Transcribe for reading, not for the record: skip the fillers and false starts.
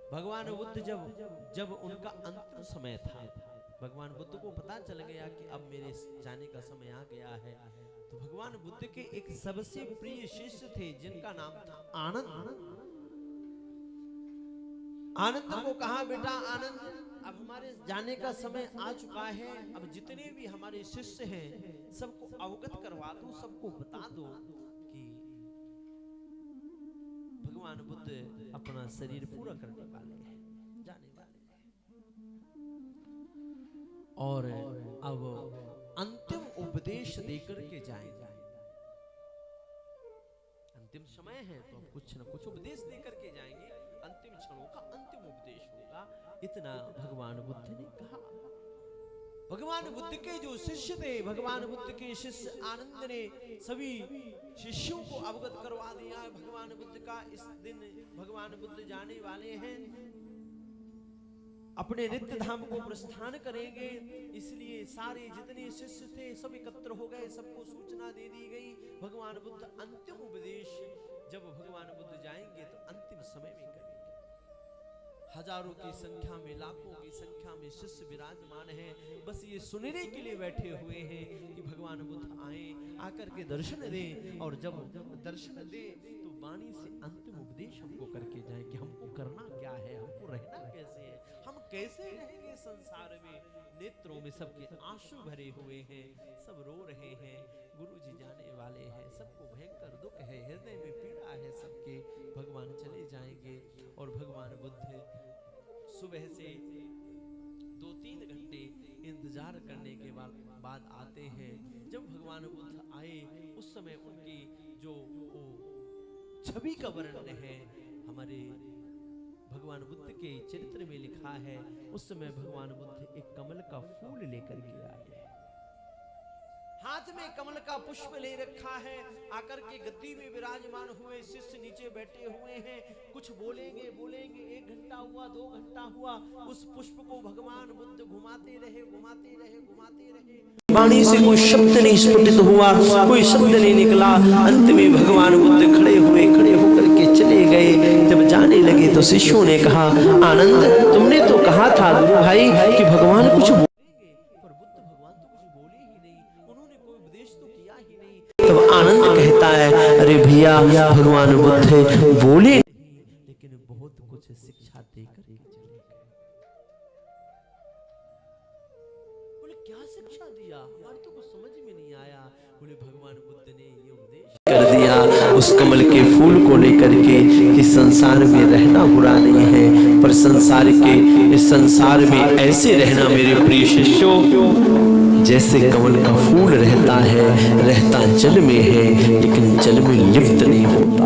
भगवान बुद्ध जब उनका अंतिम समय था, भगवान बुद्ध को पता चल गया कि अब मेरे जाने का समय आ गया है, तो भगवान बुद्ध के एक सबसे प्रिय शिष्य थे जिनका नाम था आनंद। आनंद को कहा, बेटा आनंद, अब हमारे जाने का समय आ चुका है, अब जितने भी हमारे शिष्य हैं सबको अवगत करवा दो, सबको बता दो कि भगवान बुद्ध अपना शरीर पूरा करने वाले हैं, जाने वाले हैं, और अब अंतिम उपदेश देकर के जाएंगे। अंतिम समय है तो कुछ न कुछ उपदेश देकर के जाएंगे, अंतिम क्षणों का अंतिम उपदेश होगा, इतना भगवान बुद्ध ने कहा। भगवान बुद्ध के जो शिष्य थे, भगवान बुद्ध के शिष्य आनंद ने सभी शिष्यों को अवगत करवा दिया भगवान बुद्ध का इस दिन भगवान बुद्ध जाने वाले हैं, अपने नित्य धाम को प्रस्थान करेंगे, इसलिए सारे जितने शिष्य थे सब एकत्र हो गए, सबको सूचना दे दी गई। भगवान बुद्ध अंतिम उपदेश जब भगवान बुद्ध जाएंगे तो अंतिम समय में करेंगे। हजारों की संख्या में, लाखों की संख्या में शिष्य विराजमान हैं, बस ये सुनने के लिए बैठे हुए हैं कि भगवान बुद्ध आए, आकर के दर्शन दें, और जब दर्शन दे तो वाणी से अंतिम उपदेश हमको करके जाए कि हमको करना क्या है, हमको रहना कैसे है, हम कैसे रहेंगे संसार में। नेत्रों में सबके आंसू भरे हुए हैं, सब रो रहे हैं, गुरुजी जाने वाले हैं, सबको भयंकर दुख है, हृदय में पीड़ा है सबके, भगवान चले जाएंगे। और भगवान बुद्ध सुबह से 2-3 घंटे इंतजार करने के बाद आते हैं। जब भगवान बुद्ध आए उस समय उनकी जो छवि का वर्णन है हमारे भगवान बुद्ध के चरित्र में लिखा है, उस समय भगवान बुद्ध एक कमल का फूल लेकर के आए, हाथ में कमल का पुष्प ले रखा है, आकर के गद्दी में विराजमान हुए, शिष्य नीचे बैठे हुए हैं, कुछ बोलेंगे 1 घंटा हुआ, 2 घंटा हुआ, उस पुष्प को भगवान बुद्ध घुमाते रहे, वाणी से कोई शब्द नहीं स्फुटित हुआ, कोई शब्द नहीं निकला। अंत में भगवान बुद्ध खड़े होकर के चले गए। जब जाने लगे तो शिष्यों ने कहा, आनंद तुमने तो कहा था गुरु भाई कि भगवान कुछ बोलेंगे, पर बुद्ध भगवान तो कुछ बोले ही नहीं, उन्होंने कोई उपदेश तो किया ही नहीं। तब आनंद कहता है, अरे भैया भगवान बुद्ध बोले नहीं, लेकिन बहुत कुछ शिक्षा देकर के चले गए। बोले क्या शिक्षा दिया, हमारी तो कुछ समझ में नहीं आया। बोले भगवान बुद्ध ने ये उपदेश कर दिया उस कमल के फूल को लेकर के कि संसार में रहना बुरा नहीं है, पर इस संसार में ऐसे रहना मेरे प्रिय शिष्यों जैसे कमल का फूल रहता है, रहता जल में है लेकिन जल में लिप्त नहीं होता।